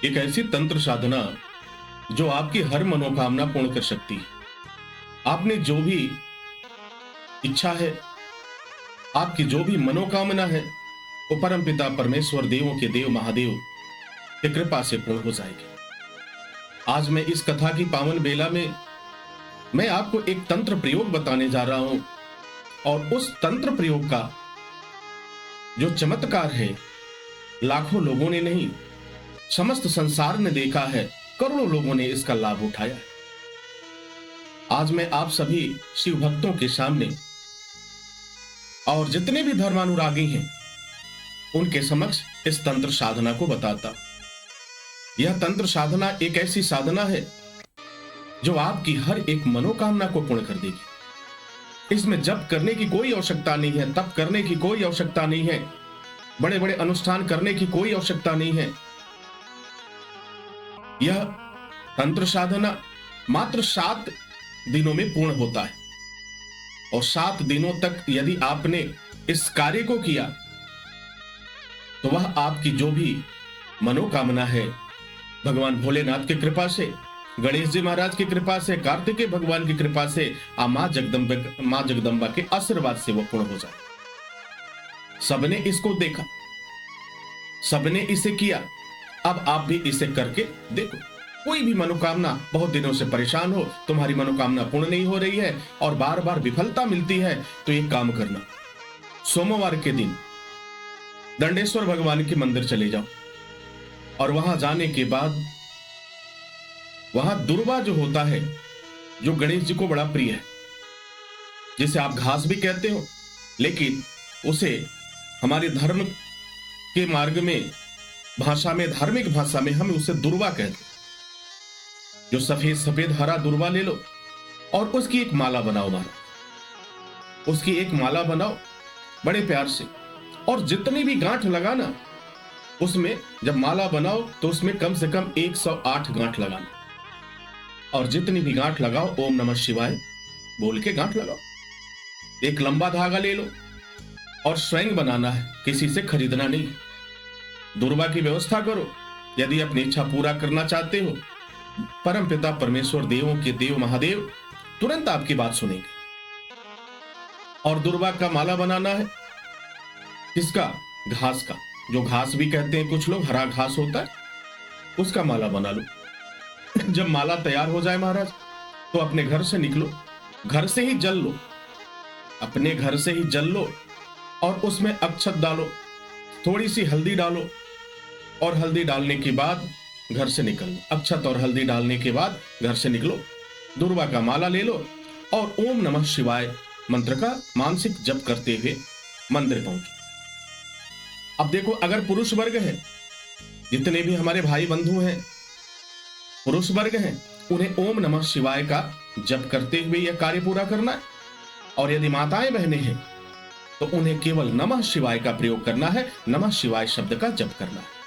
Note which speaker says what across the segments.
Speaker 1: एक ऐसी तंत्र साधना जो आपकी हर मनोकामना पूर्ण कर सकती है। आपने जो भी इच्छा है, आपकी जो भी मनोकामना है, वो परमपिता परमेश्वर देवों के देव महादेव की कृपा से पूर्ण हो जाएगी। आज मैं इस कथा की पावन बेला में मैं आपको एक तंत्र प्रयोग बताने जा रहा हूं, और उस तंत्र प्रयोग का जो चमत्कार है, लाखों लोगों ने नहीं, समस्त संसार ने देखा है, करोड़ों लोगों ने इसका लाभ उठाया है। आज मैं आप सभी शिव भक्तों के सामने और जितने भी धर्मानुरागी हैं उनके समक्ष इस तंत्र साधना को बताता। यह तंत्र साधना एक ऐसी साधना है जो आपकी हर एक मनोकामना को पूर्ण कर देगी। इसमें जप करने की कोई आवश्यकता नहीं है, तप करने की कोई आवश्यकता नहीं है, बड़े बड़े अनुष्ठान करने की कोई आवश्यकता नहीं है। यह तंत्र साधना मात्र 7 दिनों में पूर्ण होता है, और 7 दिनों तक यदि आपने इस कार्य को किया तो वह आपकी जो भी मनोकामना है, भगवान भोलेनाथ की कृपा से, गणेश जी महाराज की कृपा से, कार्तिकेय भगवान की कृपा से, मां जगदम्बा के आशीर्वाद से वो पूर्ण हो जाए। सबने इसको देखा, सबने इसे किया, अब आप भी इसे करके देखो। कोई भी मनोकामना, बहुत दिनों से परेशान हो, तुम्हारी मनोकामना पूर्ण नहीं हो रही है और बार बार विफलता मिलती है, तो एक काम करना, सोमवार के दिन दंडेश्वर भगवान के मंदिर चले जाओ, और वहां जाने के बाद वहां दुर्वा जो होता है, जो गणेश जी को बड़ा प्रिय है, जिसे आप घास भी कहते हो, लेकिन उसे हमारे धर्म के मार्ग में, भाषा में, धार्मिक भाषा में हम उसे दुर्वा कहते हैं। जो सफेद सफेद हरा दुर्वा ले लो और उसकी एक माला बनाओ, उसकी एक माला बनाओ बड़े प्यार से, और जितनी भी गांठ लगाना उसमें, जब माला बनाओ तो उसमें कम से कम 108 गांठ लगाना, और जितनी भी गांठ लगाओ ओम नमः शिवाय बोल के गांठ लगाओ। एक लंबा धागा ले लो और स्वयं बनाना है, किसी से खरीदना नहीं। दुर्वा की व्यवस्था करो। यदि अपनी इच्छा पूरा करना चाहते हो, परम पिता परमेश्वर देवों के देव महादेव तुरंत आपकी बात सुनेंगे। और दुर्वा का माला बनाना है, किसका? घास का, जो घास भी कहते हैं कुछ लोग, हरा घास होता है, उसका माला बना लो। जब माला तैयार हो जाए महाराज, तो अपने घर से निकलो, घर से ही जल लो, अपने घर से ही जल लो, और उसमें अक्षत डालो, थोड़ी सी हल्दी डालो, और हल्दी डालने के बाद घर से निकलो। अक्षत और हल्दी डालने के बाद घर से निकलो, दुर्वा का माला ले लो, और ओम नमः शिवाय मंत्र का मानसिक जप करते हुए मंदिर पहुंचो। अब देखो, अगर पुरुष वर्ग है, जितने भी हमारे भाई बंधु हैं पुरुष वर्ग हैं, उन्हें ओम नमः शिवाय का जप करते हुए यह कार्य पूरा करना है। और यदि माताएं बहनें हैं तो उन्हें केवल नमः शिवाय का प्रयोग करना है, नमः शिवाय शब्द का जप करना है।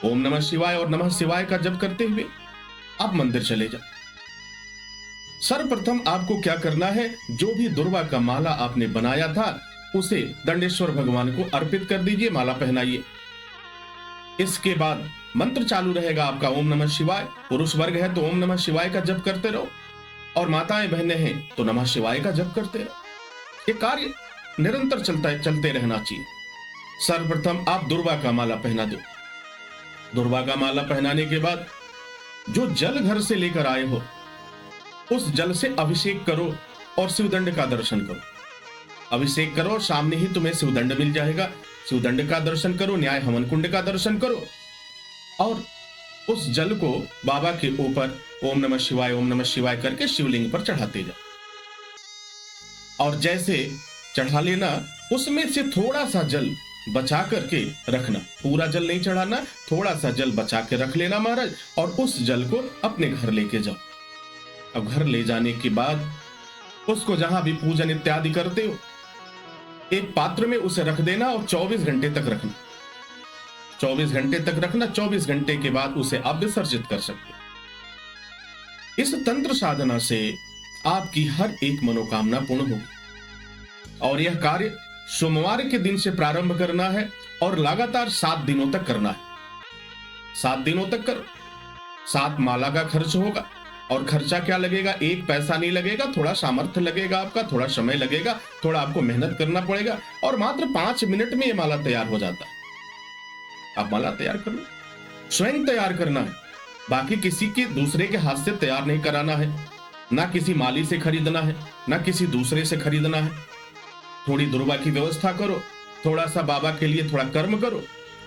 Speaker 1: ओम नमः शिवाय और नमः शिवाय का जप करते हुए आप मंदिर चले जाओ। सर्वप्रथम आपको क्या करना है, जो भी दुर्वा का माला आपने बनाया था उसे दंडेश्वर भगवान को अर्पित कर दीजिए, माला पहनाइए। इसके बाद मंत्र चालू रहेगा आपका ओम नमः शिवाय। पुरुष वर्ग है तो ओम नमः शिवाय का जप करते रहो, और माताएं बहनें हैं तो नमः शिवाय का जप करते रहो। ये कार्य निरंतर चलते रहना चाहिए। सर्वप्रथम आप दुर्वा का माला पहना दो। दुर्वा का माला पहनाने के बाद जो जल घर से लेकर आए हो, उस जल से अभिषेक करो और शिवदंड का दर्शन करो। अभिषेक करो, सामने ही तुम्हें शिवदंड मिल जाएगा। शिवदंड का दर्शन करो, न्याय हवन कुंड का दर्शन करो, और उस जल को बाबा के ऊपर ओम नमः शिवाय करके शिवलिंग पर चढ़ाते जाओ। और जैसे चढ़ा लेना, उसमें से थोड़ा सा जल बचा करके रखना, पूरा जल नहीं चढ़ाना, थोड़ा सा जल बचा के रख लेना महाराज, और उस जल को अपने घर लेके जाओ। अब घर ले जाने के बाद उसको जहां भी पूजन इत्यादि करते हो, एक पात्र में उसे रख देना और 24 घंटे तक रखना। 24 घंटे तक रखना, 24 घंटे के बाद उसे आप विसर्जित कर सकते हो। इस तंत्र साधना से आपकी हर एक मनोकामना पूर्ण होगी, और यह कार्य सोमवार के दिन से प्रारंभ करना है और लगातार 7 दिनों तक करना है। 7 दिनों तक करो। 7 माला का खर्च होगा। और खर्चा क्या लगेगा? 1 पैसा नहीं लगेगा, थोड़ा सामर्थ्य लगेगा आपका, थोड़ा समय लगेगा, थोड़ा आपको मेहनत करना पड़ेगा, और मात्र 5 मिनट में ये माला तैयार हो जाता है। आप माला तैयार कर लो, स्वयं तैयार करना है, बाकी किसी के दूसरे के हाथ से तैयार नहीं कराना है, ना किसी माली से खरीदना है, ना किसी दूसरे से खरीदना है। थोड़ी दुर्वा की व्यवस्था करो, थोड़ा सा बाबा के लिए थोड़ा कर्म करो,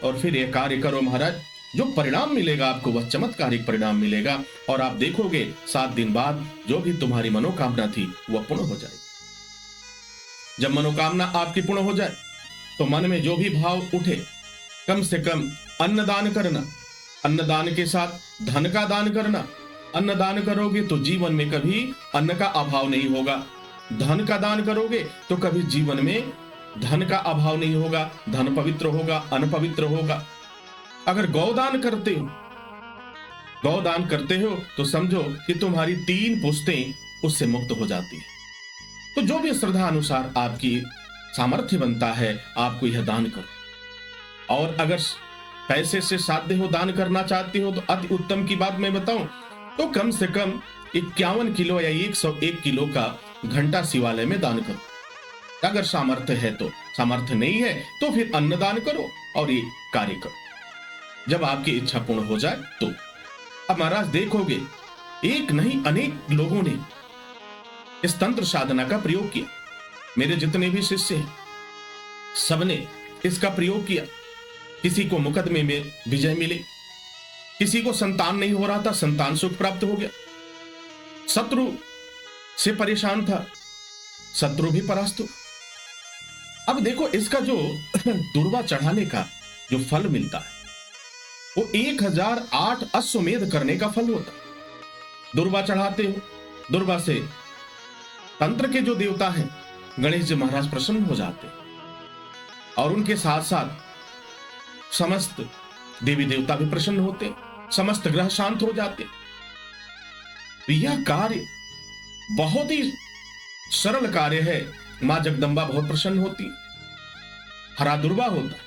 Speaker 1: और फिर ये कार्य करो महाराज। जो परिणाम मिलेगा आपको वह चमत्कारिक परिणाम मिलेगा, और आप देखोगे 7 दिन बाद जो भी तुम्हारी मनोकामना थी वह पूर्ण हो जाएगी। जब मनोकामना आपकी पूर्ण हो जाए तो मन में जो भी भाव उठे, कम से कम अन्नदान करना, अन्नदान के साथ धन का दान करना। अन्नदान करोगे तो जीवन में कभी अन्न का अभाव नहीं होगा। धन का दान करोगे तो कभी जीवन में धन का अभाव नहीं होगा, धन पवित्र होगा, अन्न पवित्र होगा। अगर गौदान करते हो, गौदान करते हो तो समझो कि तुम्हारी 3 पुश्तें उससे मुक्त हो जाती है। तो जो भी श्रद्धा अनुसार आपकी सामर्थ्य बनता है, आपको यह दान करो। और अगर पैसे से साध्य हो, दान करना चाहते हो, तो अति उत्तम की बात मैं बताऊं तो कम से कम 51 किलो या 101 किलो का घंटा शिवालय में दान करो। अगर सामर्थ्य है तो, सामर्थ्य नहीं है तो फिर अन्नदान करो और ये कार्य करो। जब आपकी इच्छा पूर्ण हो जाए तो अब महाराज देखोगे, एक नहीं अनेक लोगों ने इस तंत्र साधना का प्रयोग किया। मेरे जितने भी शिष्य हैं सबने इसका प्रयोग किया। किसी को मुकदमे में विजय मिली, किसी को संतान नहीं हो रहा था, संतान सुख प्राप्त हो गया। शत्रु से परेशान था, शत्रु भी परास्त हुआ। अब देखो इसका जो दुर्वा चढ़ाने का जो फल मिलता है वो 1008 अश्वमेध करने का फल होता है। दुर्वा चढ़ाते हो, दुर्वा से तंत्र के जो देवता हैं गणेश जी महाराज प्रसन्न हो जाते हैं, और उनके साथ साथ समस्त देवी देवता भी प्रसन्न होते हैं, समस्त ग्रह शांत हो जाते हैं। तो यह कार्य बहुत ही सरल कार्य है। मां जगदम्बा बहुत प्रसन्न होती है। हरा दुर्वा होता है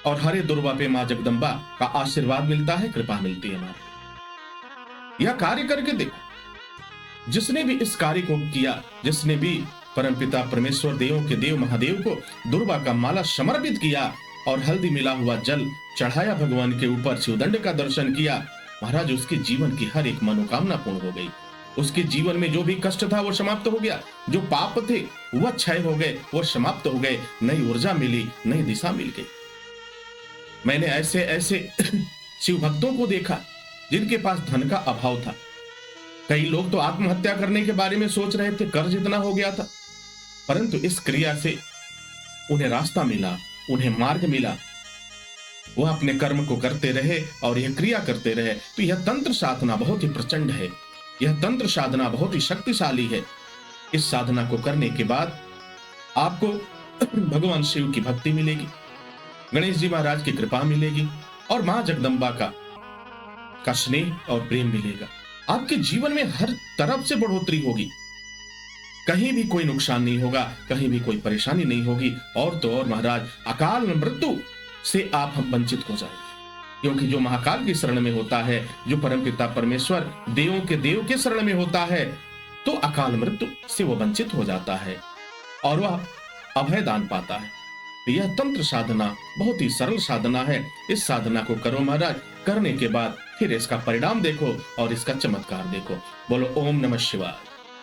Speaker 1: और हरे दुर्वा पे मां जगदम्बा का आशीर्वाद मिलता है, कृपा मिलती है हमारे। यह कार्य करके देखो, जिसने भी इस कार्य को किया, जिसने भी परमपिता परमेश्वर देवों के देव महादेव को दुर्वा का माला समर्पित किया और हल्दी मिला हुआ जल चढ़ाया भगवान के ऊपर, शिवदंड का दर्शन किया, महाराज उसके जीवन की हर एक मनोकामना पूर्ण हो गई। उसके जीवन में जो भी कष्ट था वो समाप्त हो गया, जो पाप थे वह क्षय हो गए, वो समाप्त हो गए, नई ऊर्जा मिली, नई दिशा मिल गई। मैंने ऐसे ऐसे शिव भक्तों को देखा जिनके पास धन का अभाव था। कई लोग तो आत्महत्या करने के बारे में सोच रहे थे, कर्ज इतना हो गया था, परंतु इस क्रिया से उन्हें रास्ता मिला, उन्हें मार्ग मिला। वह अपने कर्म को करते रहे और यह क्रिया करते रहे। तो यह तंत्र साधना बहुत ही प्रचंड है, यह तंत्र साधना बहुत ही शक्तिशाली है। इस साधना को करने के बाद आपको भगवान शिव की भक्ति मिलेगी, गणेश जी महाराज की कृपा मिलेगी, और मां जगदम्बा का स्नेह और प्रेम मिलेगा। आपके जीवन में हर तरफ से बढ़ोतरी होगी, कहीं भी कोई नुकसान नहीं होगा, कहीं भी कोई परेशानी नहीं होगी। और तो और महाराज अकाल मृत्यु से आप वंचित हो जाएंगे, क्योंकि जो महाकाल की शरण में होता है, जो परमपिता परमेश्वर देवों के देव के शरण में होता है, तो अकाल मृत्यु से वो वंचित हो जाता है और वह अभय दान पाता है। तो यह तंत्र साधना बहुत ही सरल साधना है। इस साधना को करो महाराज, करने के बाद फिर इसका परिणाम देखो और इसका चमत्कार देखो। बोलो ओम नमः शिवाय।